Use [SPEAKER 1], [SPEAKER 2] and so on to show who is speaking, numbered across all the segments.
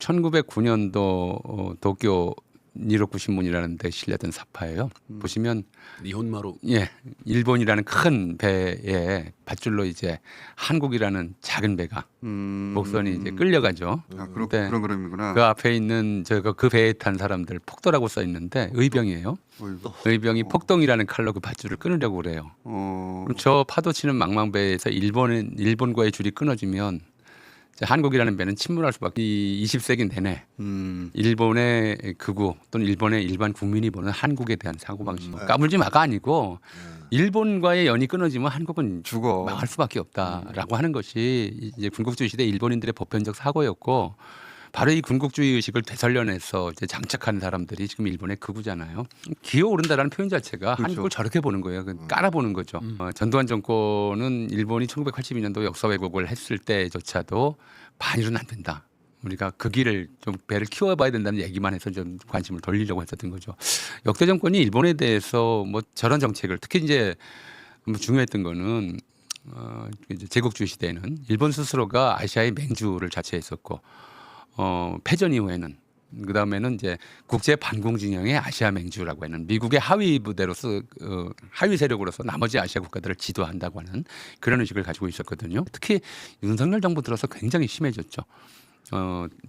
[SPEAKER 1] 1909년도 도쿄 니로쿠 신문이라는 데 실렸던 사파예요. 보시면
[SPEAKER 2] 니혼마루.
[SPEAKER 1] 예, 일본이라는 큰 배에 밧줄로 이제 한국이라는 작은 배가 목선이 이제 끌려가죠.
[SPEAKER 3] 아,
[SPEAKER 1] 근데
[SPEAKER 3] 그런 그림이구나.
[SPEAKER 1] 그 앞에 있는 그 배에 탄 사람들 폭도라고 써 있는데 의병이에요.
[SPEAKER 3] 어이구.
[SPEAKER 1] 의병이 폭동이라는 칼로 그 밧줄을 끊으려고 그래요. 그럼 저 파도 치는 망망배에서 일본과의 줄이 끊어지면 이제 한국이라는 배는 침몰할 수밖에. 이 20세기 내내 일본의 극우 또는 일본의 일반 국민이 보는 한국에 대한 사고방식 까불지 마가 아니고 일본과의 연이 끊어지면 한국은
[SPEAKER 3] 죽어.
[SPEAKER 1] 망할 수밖에 없다라고 하는 것이 이제 군국주의 시대 일본인들의 보편적 사고였고 바로 이 군국주의 의식을 되살려내서 이제 장착한 사람들이 지금 일본의 극우잖아요. 기어오른다라는 표현 자체가
[SPEAKER 3] 그렇죠.
[SPEAKER 1] 한국을 저렇게 보는 거예요. 깔아보는 거죠. 전두환 정권은 일본이 1982년도 역사 왜곡을 했을 때조차도 반일은 안 된다. 우리가 그 길을 좀 배를 키워봐야 된다는 얘기만 해서 좀 관심을 돌리려고 했었던 거죠. 역대 정권이 일본에 대해서 뭐 저런 정책을 특히 이제 중요했던 거는 이제 제국주의 시대에는 일본 스스로가 아시아의 맹주를 자처했었고 패전 이후에는 그 다음에는 이제 국제 반공 진영의 아시아 맹주라고 하는 미국의 하위 부대로서 하위 세력으로서 나머지 아시아 국가들을 지도한다고 하는 그런 의식을 가지고 있었거든요. 특히 윤석열 정부 들어서 굉장히 심해졌죠.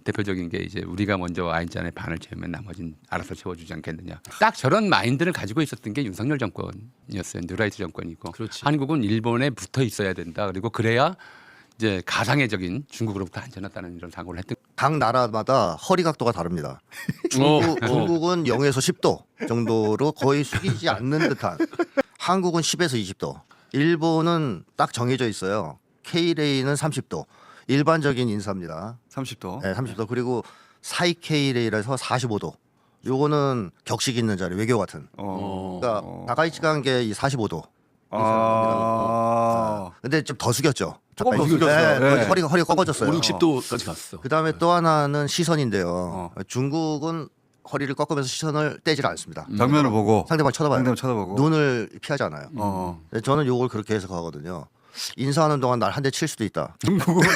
[SPEAKER 1] 대표적인 게 이제 우리가 먼저 와인잔에 반을 채우면 나머지는 알아서 채워주지 않겠느냐. 딱 저런 마인드를 가지고 있었던 게 윤석열 정권이었어요. 뉴라이트 정권이고.
[SPEAKER 2] 그렇지.
[SPEAKER 1] 한국은 일본에 붙어 있어야 된다. 그리고 그래야 이제 가상애적인 중국으로부터 안전하다는 이런 사고를 했던.
[SPEAKER 4] 각 나라마다 허리 각도가 다릅니다. 중국은 0에서 10도 정도로 거의 숙이지 않는 듯한. 한국은 10에서 20도. 일본은 딱 정해져 있어요. K레이는 30도. 일반적인 인사입니다.
[SPEAKER 3] 30도.
[SPEAKER 4] 네, 30도. 그리고 사이 K레이라서 45도. 요거는 격식 있는 자리, 외교 같은. 그러니까 가까이치 간게 이 45도. 근데 좀 더 숙였죠.
[SPEAKER 3] 조금 더 숙였어요.
[SPEAKER 4] 네,
[SPEAKER 3] 네.
[SPEAKER 4] 허리가 꺾어졌어요.
[SPEAKER 2] 5, 60도까지 갔어.
[SPEAKER 4] 그다음에 또 하나는 시선인데요. 중국은 허리를 꺾으면서 시선을 떼질 않습니다.
[SPEAKER 3] 정면을 보고
[SPEAKER 4] 상대방 쳐다봐요.
[SPEAKER 3] 상대방 쳐다보고.
[SPEAKER 4] 눈을 피하지 않아요.
[SPEAKER 3] 네.
[SPEAKER 4] 저는 요걸 그렇게 해석하거든요. 인사하는 동안 날 한 대 칠 수도 있다.
[SPEAKER 3] 중국은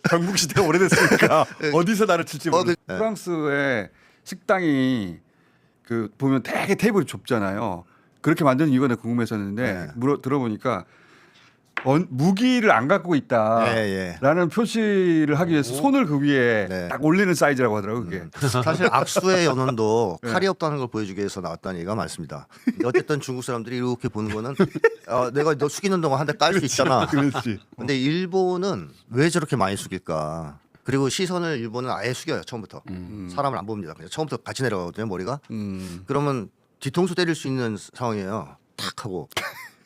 [SPEAKER 3] 전국 시대가 오래됐으니까 어디서 나를 칠지 모르.
[SPEAKER 4] 네.
[SPEAKER 3] 프랑스의 식당이 그 보면 되게 테이블이 좁잖아요. 그렇게 만든 이유가 내가 궁금했었는데 들어보니까 무기를 안 갖고 있다라는 표시를 하기 위해서 손을 그 위에
[SPEAKER 4] 네.
[SPEAKER 3] 딱 올리는 사이즈라고 하더라고요. 그게.
[SPEAKER 4] 사실 악수의 연원도 칼이 없다는 걸 보여주기 위해서 나왔다는 얘기가 많습니다. 어쨌든 중국 사람들이 이렇게 보는 거는 내가 너 숙이는 동안 한 대 깔 수 있잖아.
[SPEAKER 3] 그렇지.
[SPEAKER 4] 근데 일본은 왜 저렇게 많이 숙일까? 그리고 시선을 일본은 아예 숙여요. 처음부터. 사람을 안 봅니다. 그냥 처음부터 같이 내려가거든요. 머리가. 그러면 뒤통수 때릴 수 있는 상황이에요. 탁 하고.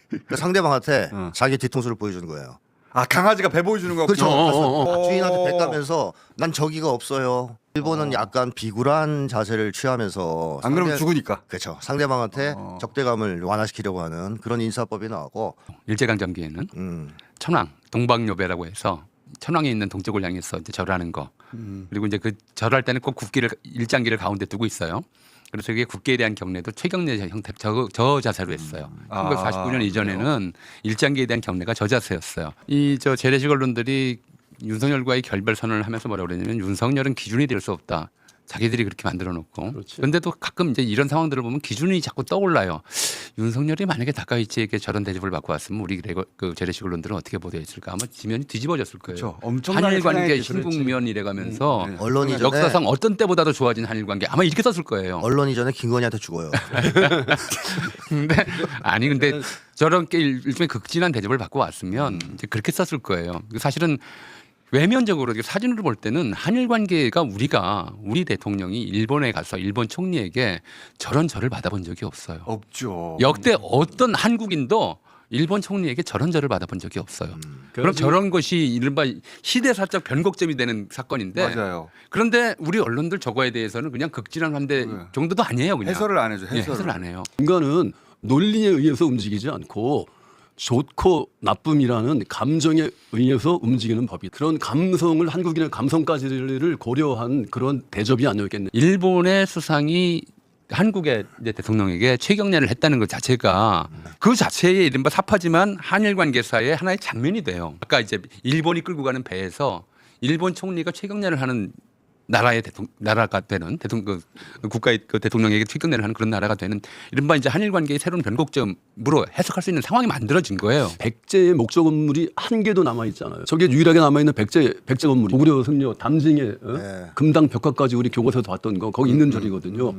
[SPEAKER 4] 그러니까 상대방한테 자기 뒤통수를 보여주는 거예요.
[SPEAKER 3] 아 강아지가 배 보여주는 거.
[SPEAKER 4] 그렇죠. 주인한테 배 까면서 난 저기가 없어요. 일본은 약간 비굴한 자세를 취하면서
[SPEAKER 3] 안 그러면 죽으니까.
[SPEAKER 4] 그렇죠. 상대방한테 적대감을 완화시키려고 하는 그런 인사법이 나오고
[SPEAKER 1] 일제강점기에는 천황 동방요배라고 해서 천황에 있는 동쪽을 향해서 이제 절하는 거. 그리고 이제 그 절할 때는 꼭 일장기를 가운데 두고 있어요. 그래서 이게 국기에 대한 경례도 최경례 형태 저 자세로 했어요. 1949년 이전에는 일장기에 대한 경례가 저 자세였어요. 이 저 재래식 언론들이 윤석열과의 결별선언을 하면서 뭐라고 그러냐면 윤석열은 기준이 될 수 없다. 자기들이 그렇게 만들어 놓고. 그런데도 가끔 이제 이런 상황들을 보면 기준이 자꾸 떠올라요. 윤석열이 만약에 다카이치에게 저런 대접을 받고 왔으면 우리 그 재래식 언론들은 어떻게 보도했을까? 아마 지면이 뒤집어졌을 거예요.
[SPEAKER 3] 그렇죠. 엄청나게
[SPEAKER 1] 한일 관계
[SPEAKER 3] 사랑했지,
[SPEAKER 1] 신국면 이래가면서
[SPEAKER 4] 언론이 전에
[SPEAKER 1] 역사상 어떤 때보다도 좋아진 한일 관계 아마 이렇게 썼을 거예요.
[SPEAKER 4] 언론이 전에 김건희한테 죽어요.
[SPEAKER 1] 근데 저런 게 일종의 극진한 대접을 받고 왔으면 이제 그렇게 썼을 거예요. 사실은 외면적으로 사진으로 볼 때는 한일 관계가 우리 대통령이 일본에 가서 일본 총리에게 저런 절을 받아본 적이 없어요.
[SPEAKER 3] 없죠.
[SPEAKER 1] 역대 어떤 한국인도 일본 총리에게 저런 절을 받아본 적이 없어요. 그럼 저런 것이 이른바 시대사적 변곡점이 되는 사건인데
[SPEAKER 3] 맞아요.
[SPEAKER 1] 그런데 우리 언론들 저거에 대해서는 그냥 극진한 환대 정도도 아니에요. 그냥.
[SPEAKER 3] 해설을 안 해줘.
[SPEAKER 1] 해설을 안 해요.
[SPEAKER 2] 인간은 논리에 의해서 움직이지 않고 좋고 나쁨이라는 감정에 의해서 움직이는 법이 그런 감성을 한국인의 감성까지를 고려한 그런 대접이 아니었겠네.
[SPEAKER 1] 일본의 수상이 한국의 이제 대통령에게 최경련을 했다는 것 자체가 그 자체의 이른바 사파지만 한일 관계사의 하나의 장면이 돼요. 아까 이제 일본이 끌고 가는 배에서 일본 총리가 최경련을 하는 나라가 되는 국가의 그 대통령에게 특권을 하는 그런 나라가 되는 이른바 이제 한일 관계의 새로운 변곡점으로 해석할 수 있는 상황이 만들어진 거예요.
[SPEAKER 2] 백제의 목적 건물이 한 개도 남아 있잖아요. 저게 유일하게 남아 있는 백제 건물. 고구려 승려 담징의
[SPEAKER 4] 네.
[SPEAKER 2] 금당 벽화까지 우리 교과서에서 봤던 거 거기 있는 자리거든요.